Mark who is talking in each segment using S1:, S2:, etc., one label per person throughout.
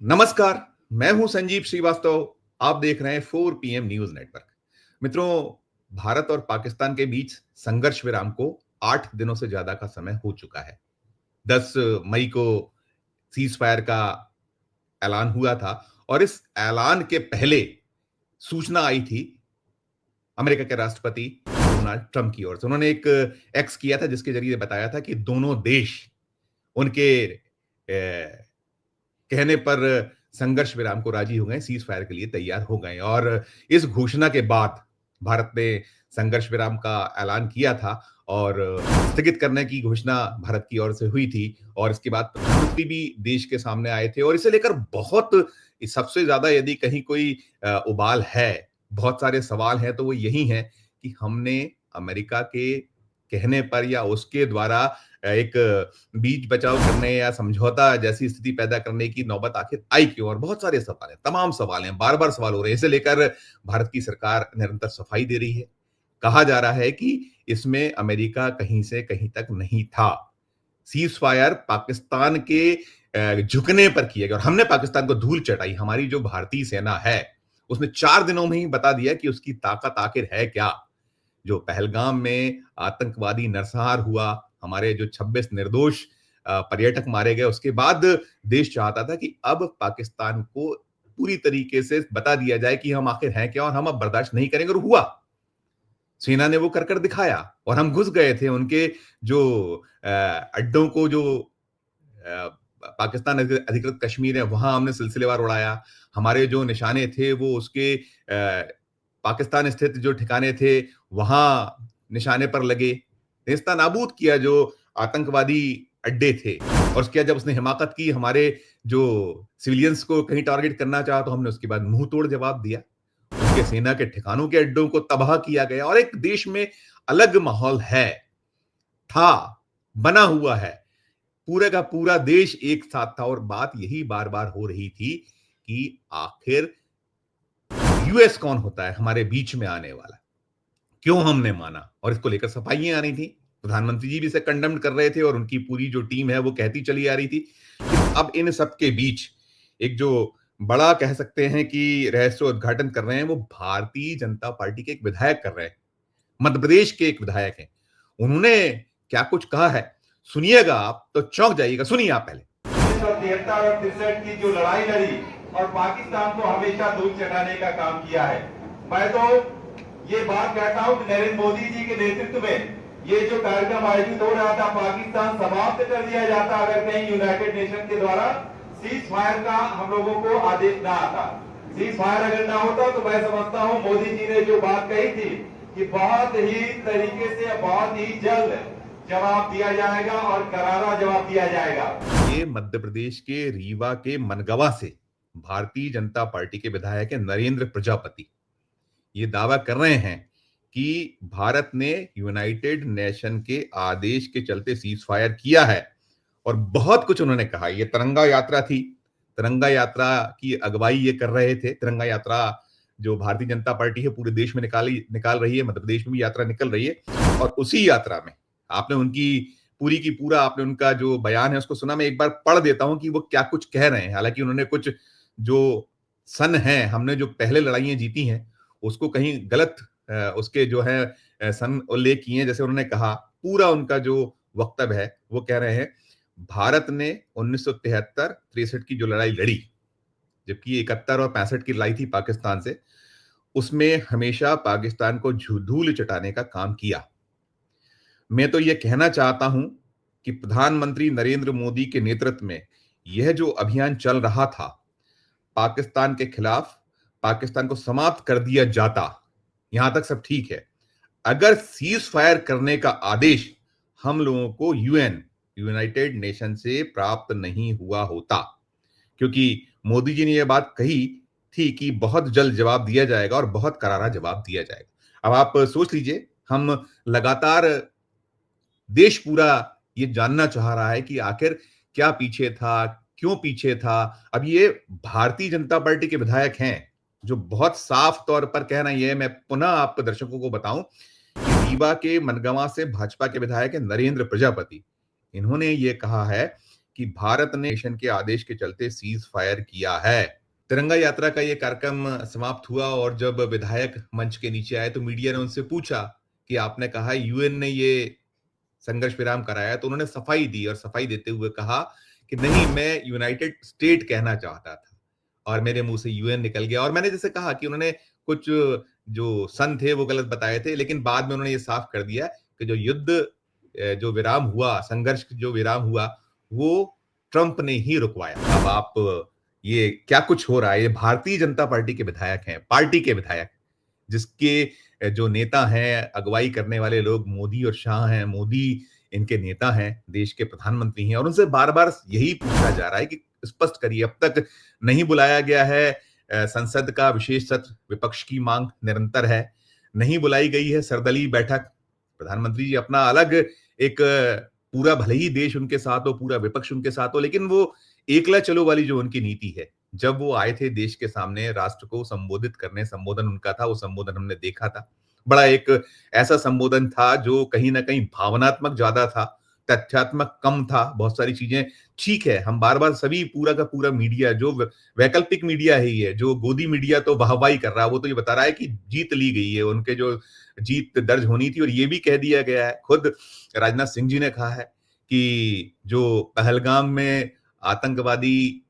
S1: नमस्कार, मैं हूं संजीव श्रीवास्तव। आप देख रहे हैं 4 पीएम न्यूज नेटवर्क। मित्रों, भारत और पाकिस्तान के बीच संघर्ष विराम को 8 दिनों से ज्यादा का समय हो चुका है। 10 मई को सीज फायर का ऐलान हुआ था और इस ऐलान के पहले सूचना आई थी अमेरिका के राष्ट्रपति डोनाल्ड ट्रंप की ओर से। उन्होंने एक एक्स किया था जिसके जरिए बताया था कि दोनों देश उनके कहने पर संघर्ष विराम को राजी हो गए, सीज फायर के लिए तैयार हो गए। और इस घोषणा के बाद भारत ने संघर्ष विराम का ऐलान किया था और स्थगित करने की घोषणा भारत की ओर से हुई थी। और इसके बाद प्रधानमंत्री भी देश के सामने आए थे और इसे लेकर बहुत सबसे ज्यादा यदि कहीं कोई उबाल है, बहुत सारे सवाल हैं, तो वो यही है कि हमने अमेरिका के कहने पर या उसके द्वारा एक बीच बचाव करने या समझौता जैसी स्थिति पैदा करने की नौबत आखिर आई क्यों? और बहुत सारे सवाल हैं, तमाम सवाल हैं, बार-बार सवाल हो रहे हैं। इसे लेकर भारत की सरकार निरंतर सफाई दे रही है। कहा जा रहा है कि इसमें अमेरिका कहीं से कहीं तक नहीं था। सीज फायर पाकिस्तान के झुकने पर किया गया और हमने पाकिस्तान को धूल चटाई। हमारी जो भारतीय सेना है, उसने 4 दिनों में ही बता दिया कि उसकी ताकत आखिर है क्या? जो पहलगाम में आतंकवादी नरसंहार हुआ, हमारे जो 26 निर्दोष पर्यटक मारे गए, उसके बाद देश चाहता था कि अब पाकिस्तान को पूरी तरीके से बता दिया जाए कि हम आखिर हैं क्या और हम अब बर्दाश्त नहीं करेंगे। और हुआ, सेना ने वो कर दिखाया और हम घुस गए थे उनके जो अड्डों को, जो पाकिस्तान अधिकृत कश्मीर है, वहां हमने सिलसिलेवार उड़ाया। हमारे जो निशाने थे वो उसके पाकिस्तान स्थित जो ठिकाने थे वहां निशाने पर लगे, नेस्ता नाबूद किया जो आतंकवादी अड्डे थे। और उसके बाद जब उसने हिमाकत की, हमारे जो सिविलियंस को कहीं टारगेट करना चाहा, तो हमने उसके बाद मुंह तोड़ जवाब दिया। उनके सेना के ठिकानों के अड्डों को तबाह किया गया और एक देश में अलग माहौल है, था, बना हुआ है। पूरे का पूरा देश एक साथ था और बात यही बार बार हो रही थी कि आखिर यूएस कौन होता है हमारे बीच में आने वाला? क्यों हमने माना? और इसको लेकर सफाइयां आ रही थी। प्रधानमंत्री जी भी इसे कंडेम कर रहे थे और उनकी पूरी जो टीम है वो कहती चली आ रही थी। अब इन सब के बीच एक जो बड़ा कह सकते हैं कि रहस्योद्घाटन कर रहे हैं, वो भारतीय जनता पार्टी के एक विधायक कर रहे हैं। मध्य प्रदेश के एक विधायक हैं। उन्होंने क्या कुछ कहा है, सुनिएगा आप तो चौंक जाइएगा। सुनिए आप पहले।
S2: 1973 और 63 की जो लड़ाई लड़ी और पाकिस्तान को हमेशा धूल चटाने का काम किया है। मैं तो ये बात कहता हूं कि नरेंद्र मोदी जी के नेतृत्व में ये जो कार्यक्रम आयोजित हो रहा था, पाकिस्तान समाप्त कर दिया जाता अगर कहीं यूनाइटेड नेशन के द्वारा सीज फायर का हम लोगों को आदेश ना आता। सीज फायर अगर ना होता तो मैं समझता हूं मोदी जी ने जो बात कही थी कि बहुत ही तरीके से, बहुत ही जल्द जवाब दिया जाएगा और करारा जवाब दिया जाएगा।
S1: ये मध्य प्रदेश के रीवा के मनगवा से भारतीय जनता पार्टी के विधायक है नरेंद्र प्रजापति। ये दावा कर रहे हैं कि भारत ने यूनाइटेड नेशन के आदेश के चलते सीज फायर किया है और बहुत कुछ उन्होंने कहा। ये तिरंगा यात्रा थी, तिरंगा यात्रा की अगुवाई ये कर रहे थे। तिरंगा यात्रा जो भारतीय जनता पार्टी है पूरे देश में निकाल रही है, मध्य प्रदेश में भी यात्रा निकल रही है। और उसी यात्रा में आपने उनकी पूरी की पूरा आपने उनका जो बयान है उसको सुना। मैं एक बार पढ़ देता हूं कि वो क्या कुछ कह रहे हैं। हालांकि उन्होंने कुछ जो सन है, हमने जो पहले लड़ाइयां जीती हैं, उसको कहीं गलत उसके जो है सन उल्लेख किए हैं। जैसे उन्होंने कहा, पूरा उनका जो वक्तव्य है वो कह रहे हैं भारत ने 1973-63 की जो लड़ाई लड़ी, जबकि 71 और 65 की लड़ाई थी पाकिस्तान से, उसमें हमेशा पाकिस्तान को धूल चटाने का काम किया। मैं तो यह कहना चाहता हूं कि प्रधानमंत्री नरेंद्र मोदी के नेतृत्व में यह जो अभियान चल रहा था पाकिस्तान के खिलाफ, पाकिस्तान को समाप्त कर दिया जाता, यहां तक सब ठीक है। अगर सीज फायर करने का आदेश हम लोगों को यूनाइटेड नेशन से प्राप्त नहीं हुआ होता, क्योंकि मोदी जी ने यह बात कही थी कि बहुत जल्द जवाब दिया जाएगा और बहुत करारा जवाब दिया जाएगा। अब आप सोच लीजिए, हम लगातार देश पूरा ये जानना चाह रहा है कि आखिर क्या पीछे था, क्यों पीछे था। अब ये भारतीय जनता पार्टी के विधायक हैं जो बहुत साफ तौर पर कह रहे हैं। मैं पुनः आपको दर्शकों को बताऊं कि रीवा के मनगवा से भाजपा के विधायक है नरेंद्र प्रजापति। इन्होंने ये कहा है कि भारत ने नेशन के आदेश के चलते सीज फायर किया है। तिरंगा यात्रा का ये कार्यक्रम समाप्त हुआ और जब विधायक मंच के नीचे आए तो मीडिया ने उनसे पूछा कि आपने कहा यूएन ने ये संघर्ष विराम कराया, तो उन्होंने सफाई दी और सफाई देते हुए कहा कि नहीं, मैं यूनाइटेड स्टेट कहना चाहता था और मेरे मुंह से यूएन निकल गया। और मैंने जैसे कहा कि उन्होंने कुछ जो सन थे वो गलत बताए थे, लेकिन बाद में उन्होंने ये साफ कर दिया कि जो युद्ध जो विराम हुआ, संघर्ष जो विराम हुआ, वो ट्रंप ने ही रुकवाया। अब आप ये क्या कुछ हो रहा है, ये भारतीय जनता पार्टी के विधायक हैं, पार्टी के विधायक, जिसके जो नेता हैं, अगुवाई करने वाले लोग मोदी और शाह हैं, मोदी इनके नेता हैं, देश के प्रधानमंत्री हैं और उनसे बार-बार यही पूछा जा रहा है कि स्पष्ट करिए, अब तक नहीं बुलाया गया है संसद का विशेष सत्र, विपक्ष की मांग निरंतर है, नहीं बुलाई गई है सर्वदलीय बैठक, प्रधानमंत्री जी अपना अलग एक पूरा भले ही देश उनके साथ हो, पूरा विपक्ष उनके साथ हो, लेकिन वो एकला चलो वाली जो उनकी नीति है, जब वो आए थे देश के सामने राष्ट्र को संबोधित करने, संबोधन उनका था, वो संबोधन हमने देखा था। बड़ा एक ऐसा संबोधन था जो कहीं न कहीं भावनात्मक ज़्यादा था, तथ्यात्मक कम था, बहुत सारी चीज़ें ठीक है, हम बार-बार सभी पूरा का पूरा मीडिया जो वैकल्पिक मीडिया है ये, जो गोदी मीडिया तो वाहवाही कर रहा है, वो तो ये बता रहा है कि जीत ली गई है, उनके जो जीत दर्ज होनी थी और ये भी कह दिया गया है, खुद राजनाथ सिंह जी ने कहा है कि जो पहलगाम में आतंकवादी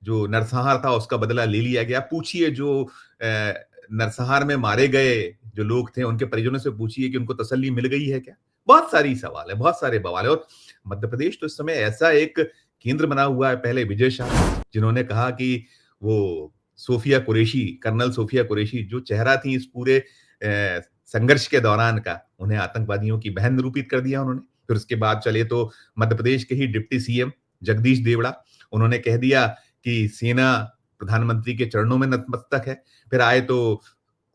S1: जो नरसंहार था उसका बदला ले लिया गया। पूछिए जो नरसंहार में मारे गए जो लोग थे उनके परिजनों से पूछिए कि उनको तसल्ली मिल गई है क्या? बहुत सारी सवाल है, बहुत सारे बवाल है और मध्य प्रदेश तो इस समय ऐसा एक केंद्र बना हुआ है। पहले विजय शाह जिन्होंने कहा कि वो सोफिया कुरैशी, कर्नल सोफिया कुरैशी जो चेहरा थी इस पूरे संघर्ष के दौरान का, उन्हें आतंकवादियों की बहन निरूपित कर दिया उन्होंने। फिर उसके बाद चले तो मध्य प्रदेश के ही डिप्टी सीएम जगदीश देवड़ा, उन्होंने कह दिया कि सेना प्रधानमंत्री के चरणों में नतमस्तक है। फिर आए तो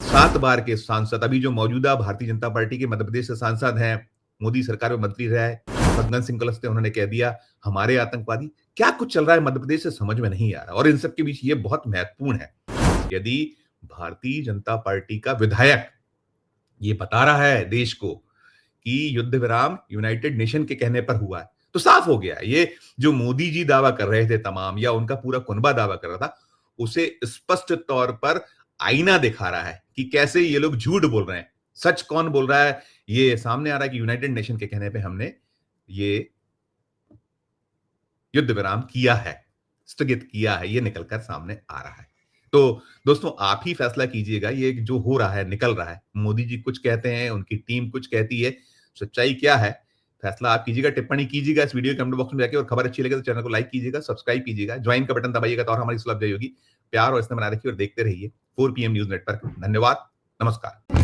S1: 7 बार के सांसद, अभी जो मौजूदा भारतीय जनता पार्टी के मध्य प्रदेश से सांसद हैं, मोदी सरकार में मंत्री रहे, फग्गन सिंह कुलस्ते, उन्होंने कह दिया हमारे आतंकवादी। क्या कुछ चल रहा है मध्य प्रदेश से समझ में नहीं आ रहा और इन सब के बीच ये बहुत महत्वपूर्ण है। यदि भारतीय जनता पार्टी का विधायक ये बता रहा है देश को कि युद्ध विराम यूनाइटेड नेशन के कहने पर हुआ है, तो साफ हो गया है। ये जो मोदी जी दावा कर रहे थे तमाम या उनका पूरा कुनबा दावा कर रहा था, उसे स्पष्ट तौर पर आईना दिखा रहा है कि कैसे ये लोग झूठ बोल रहे हैं, सच कौन बोल रहा है। ये सामने आ रहा है कि यूनाइटेड नेशन के कहने पे हमने ये युद्ध विराम किया है, स्थगित किया है, ये निकलकर सामने आ रहा है। तो दोस्तों आप ही फैसला कीजिएगा, ये जो हो रहा है, निकल रहा है, मोदी जी कुछ कहते हैं, उनकी टीम कुछ कहती है, सच्चाई क्या है? फैसला आप कीजिएगा, टिप्पणी कीजिएगा इस वीडियो के कमेंट बॉक्स में जाके और खबर अच्छी लगे तो चैनल को लाइक कीजिएगा, सब्सक्राइब कीजिएगा, ज्वाइन का बटन दबाइएगा तो और हमारी सुलभ होगी। प्यार और स्नेह बनाए रखिए और देखते रहिए 4 PM न्यूज़ नेटवर्क। धन्यवाद, नमस्कार।